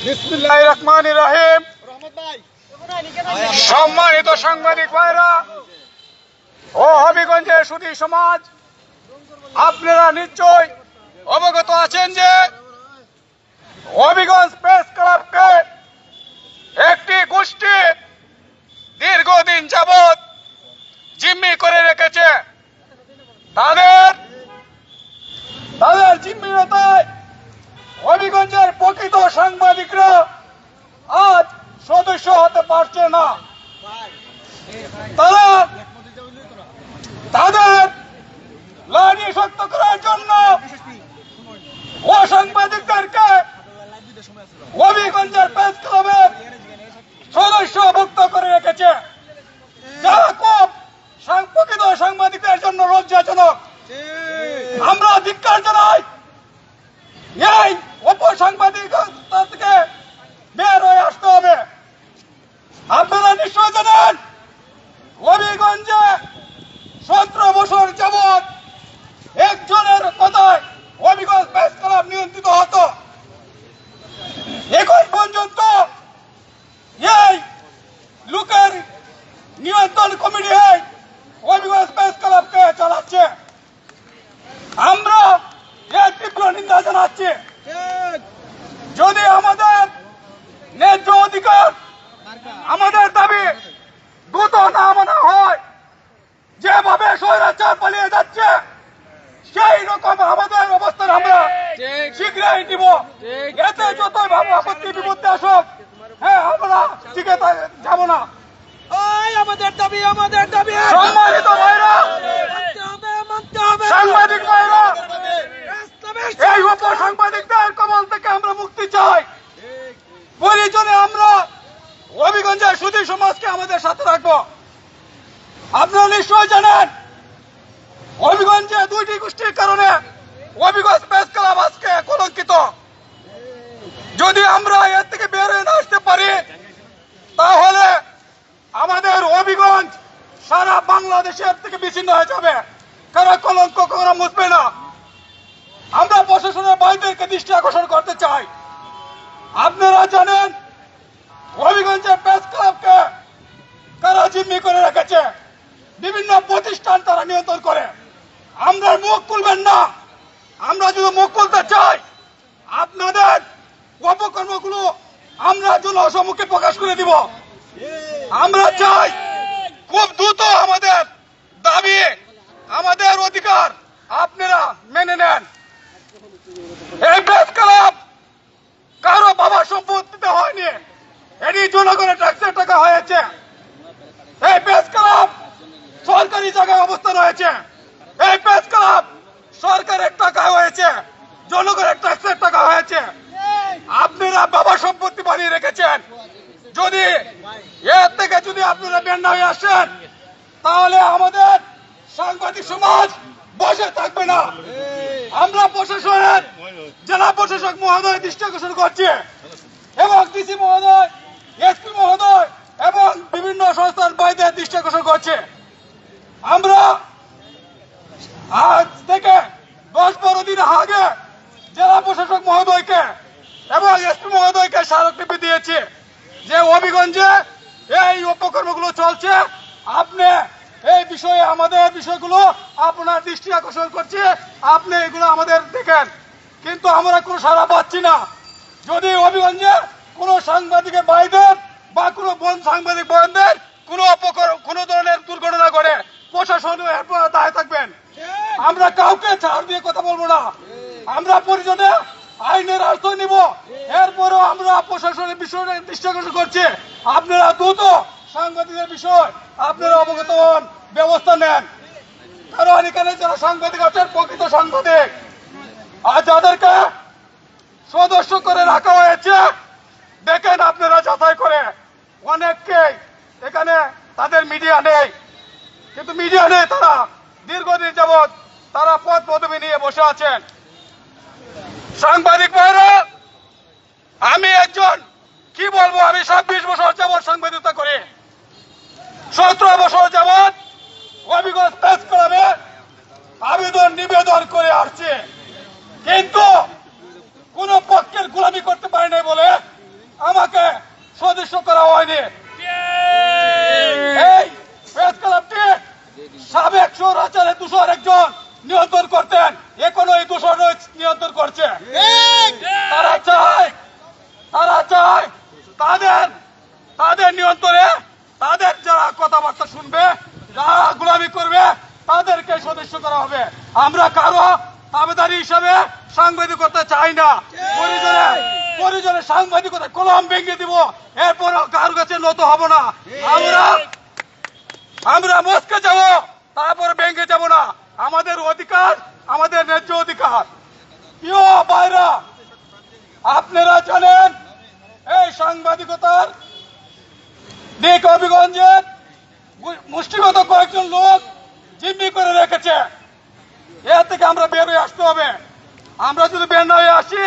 বিসমিল্লাহির রহমানির রহিম। সম্মানিত সাংবাদিক ভাইরা ও হবিগঞ্জের সুধী সমাজ, আপনারা নিশ্চয় অবগত আছেন যে হবিগঞ্জ প্রেস ক্লাবকে একটি গোষ্ঠী দীর্ঘদিন যাবৎ জিম্মি করে রেখেছে। তাদের জিম্মিরতায় হবিগঞ্জের প্রকৃত সাংবাদিকরা আজ সদস্য হতে পারছে না। তারা তাদের লাঠি শক্ত করার জন্য অসাংবাদিকদেরকে হবিগঞ্জের প্রেস ক্লাবের সদস্যভুক্ত করে রেখেছে, যা খুব প্রকৃত সাংবাদিকদের জন্য লজ্জাজনক। আমরা ধিক্কার জানাই এই অপসাংবাদিকতা থেকে বের হয়ে আসতে হবে। আপনারা নিশ্চয় জানেন হবিগঞ্জে 17 বছর যাবৎ একজনের কথায় হবিগঞ্জ প্রেস ক্লাব নিয়ন্ত্রিত হতো। এখন পর্যন্ত এই লোকের নিয়ন্ত্রণ কমিটি হবিগঞ্জ প্রেস ক্লাবকে চালাচ্ছে। আমরা এর তীব্র নিন্দা জানাচ্ছি। যদি আমাদের ন্যায্য অধিকার, আমাদের দাবি দ্রুত না মানা হয়, যেভাবে স্বৈরাচার পালিয়ে যাচ্ছে সেই রকম আমাদের অবস্থান আমরা শীঘ্রই নিব। এতে যতই ভাবে আপত্তি বিপত্তি আসুক, আমরা টিকে যাব না। আমাদের দাবি, আমাদের দাবি সম্মানিত ভাইরা, সাংবাদিক ভাইরা, এই উপসাংবাদিকদের কবল থেকে আমরা মুক্তি চাই। প্রয়োজনে আমরা হবিগঞ্জের সুধী সমাজকে আমাদের সাথে রাখবো। আপনারা নিশ্চয় জানেন হবিগঞ্জে দুইটি গোষ্ঠীর কারণে হবিগঞ্জ প্রেস ক্লাব আজকে কলঙ্কিত। যদি আমরা এর থেকে বের হয়ে না আসতে পারি, তাহলে আমাদের হবিগঞ্জ সারা বাংলাদেশের থেকে বিচ্ছিন্ন হয়ে যাবে। কারণ কলঙ্ক কখনো মুছবে না। আমরা প্রশাসনের বাইরেকে দৃষ্টি আকর্ষণ করতে চাই। আপনারা জানেন হবিগঞ্জের প্রেস ক্লাবকে কারা জিম্মি করে রেখেছে, বিভিন্ন প্রতিষ্ঠান তারা নিয়ন্ত্রণ করে। আমরা মুখ খুলবেন না। আমরা যদি মুখ খুলতে চাই, আপনাদের অপকর্মগুলো আমরা জনসমুখে প্রকাশ করে দিব। আমরা চাই খুব দ্রুত আমাদের দাবি, আমাদের অধিকার আপনারা মেনে নেন। এই প্রেস ক্লাব কারো বাবার সম্পত্তিতে হয়নি, এটি জনগণের ট্যাক্সের টাকা হয়েছে। এই প্রেস ক্লাব সরকারি জায়গায় অবস্থান হয়েছে। এই প্রেস ক্লাব সরকারের টাকা হয়েছে, জনগণের ট্যাক্সের টাকা হয়েছে। আপনারা বাবার সম্পত্তি বানিয়ে রেখেছেন। যদি এর থেকে যদি আপনারা বের না হয়ে আসেন, তাহলে আমাদের সাংবাদিক সমাজ বসে থাকবে না। আমরা প্রশাসনের জেলা প্রশাসক মহোদয় দৃষ্টি আকর্ষণ করছি, এবং ডিসি মহোদয়, এসপি মহোদয় এবং বিভিন্ন সংস্থার বাইরে দৃষ্টি আকর্ষণ করছে। আমরা আজ থেকে 10-12 দিন আগে জেলা প্রশাসক মহোদয়কে এবং এসপি মহোদয়কে স্মারকলিপি দিয়েছি যে হবিগঞ্জে এই অপকর্মগুলো চলছে, আপনি এই বিষয়ে আমাদের বিষয়গুলো আপনার দৃষ্টি আকর্ষণ করছে, আপনি এগুলো আমাদের দেখেন। কিন্তু আমরা কোনো সাড়া পাচ্ছি না। যদি হবিগঞ্জে কোনো সাংবাদিকের ভাইদের বা কোনো সাংবাদিক বোনদের কোনো ধরনের দুর্ঘটনা ঘটে, প্রশাসন এরপর দায় থাকবেন। আমরা কাউকে ছাড় দিয়ে কথা বলবো না। আমরা পরিজনে আইনের আশ্রয় নিব। এরপরও আমরা প্রশাসনের বিষয়ে দৃষ্টি আকর্ষণ করছি, আপনারা দ্রুত সাংবাদিকের বিষয় আপনারা অবগত হন, ব্যবস্থা নেন। কারণ এখানে যারা সাংবাদিক আছেন প্রকৃত সাংবাদিক, আর যাদেরকে সদস্য করে রাখা হয়েছে, দেখেন আপনারা যাচাই করে। অনেককে এখানে তাদের মিডিয়া নেই, কিন্তু মিডিয়া নেই, তারা দীর্ঘদিন যাবৎ তারা পদ পদবি নিয়ে বসে আছেন। সাংবাদিক ভাইরা, আমি একজন কি বলবো, আমি 26 বছর যাবৎ সাংবাদিকতা করি। 17 বছর যাবৎ হবিগঞ্জ প্রেস ক্লাবে আবেদন নিবেদন করে আসছে, কিন্তু কোন পক্ষের গোলামি করতে পারে নাই বলে সদস্য করা হয়নি। এই প্রেস ক্লাবটি সাবেক স্বৈরাচারের দূষণ একজন নিয়ন্ত্রণ করতেন, এখনো এই দূষণ নিয়ন্ত্রণ করছে। তারা চায় তাদের নিয়ন্ত্রণে তাদের যারা কথাবার্তা শুনবে, যারা গোলামি করবে, তাদেরকে সদস্য করা হবে। আমরা কারো দাবিদারি হিসাবে সাংবাদিকতা চাই না। পরিজনে সাংবাদিকতা কলম ভেঙে দিব, এরপর কারো কাছে নত হব না। আমরা মস্কে যাব, তারপরে ভেঙে যাব না। আমাদের অধিকার, আমাদের ন্যায্য অধিকার। প্রিয় ভাইরা, আপনারা জানেন এই সাংবাদিকতার দিক হবিগঞ্জের মুষ্টিগত কয়েকজন লোক জিম্মি করে রেখেছে। এর থেকে আমরা বের হয়ে আসতে হবে। আমরা যদি বের না হয়ে আসি,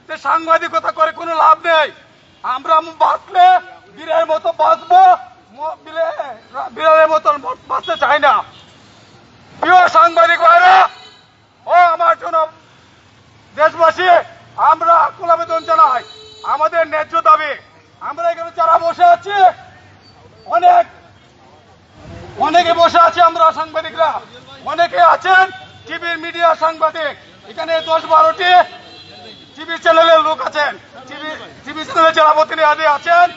তো সাংবাদিকতা করে কোনো লাভ নেই। আমরা বাঁচলে বীরের মতো বাঁচবো, বিড়ালের মতো বাঁচতে চাই না। প্রিয় সাংবাদিক ভাইরা ও আমার জন্য দেশবাসী, আমরা আকুল আবেদন জানাই আমাদের ন্যায্য দাবি। আমরা এখানে যারা বসে আছি, অনেকে বসে আছে, আমরা সাংবাদিকরা অনেকে আছেন টিভির মিডিয়া সাংবাদিক। এখানে 10-12টি টিভি চ্যানেলের লোক আছেন, টিভি চ্যানেলের যারা প্রতিনিধি আছেন,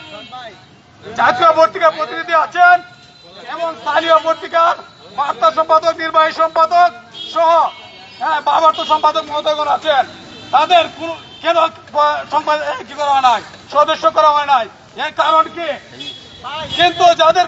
জাতীয় পত্রিকার প্রতিনিধি আছেন এবং স্থানীয় পত্রিকার বার্তা সম্পাদক, নির্বাহী সম্পাদক সহ ভারপ্রাপ্ত সম্পাদক মহোদয়গণ আছেন। তাদের কেন কি করা হয় নাই, সদস্য করা হয় নাই, এর কারণ কি? কিন্তু যাদের